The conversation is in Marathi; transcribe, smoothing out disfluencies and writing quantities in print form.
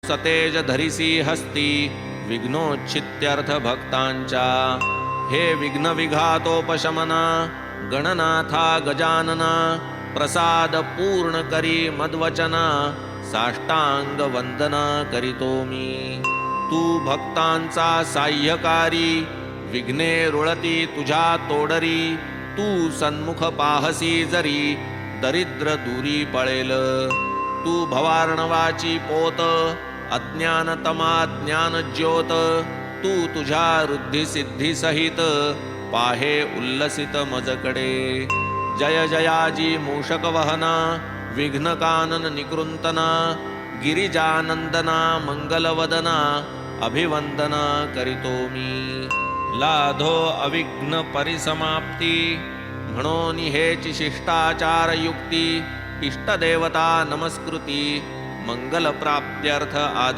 सतेज धरिसी हस्ती विघ्नोच्छित्यर्थ भक्तांच्या। हे विघ्न विघातोपशमना गणनाथा गजानना प्रसाद पूर्ण करी मद्वचना साष्टांग वंदना करीतो मी। तू भक्तांचा साह्यकारी विघ्ने रुळती तुझ्या तोडरी। तू सन्मुख पाहसी जरी दरिद्र दूरी पळेल। तू भवार्णवाची पोत अज्ञानतमा ज्ञान ज्योत। तू तुझ्या वृद्धी सिद्धी सहित पाहे उल्लसित मजकडे। जय जयाजी मूषक वहना विघ्न कानन निकृंतना गिरिजानंदना मंगलवदना अभिवंदना करीतो मी। लाधो अविघ्न परिसमाप्ती म्हणून हेची शिष्टाचार युक्ती। इष्टदेवता नमस्कृती मंगल प्राप्त्यर्थ आद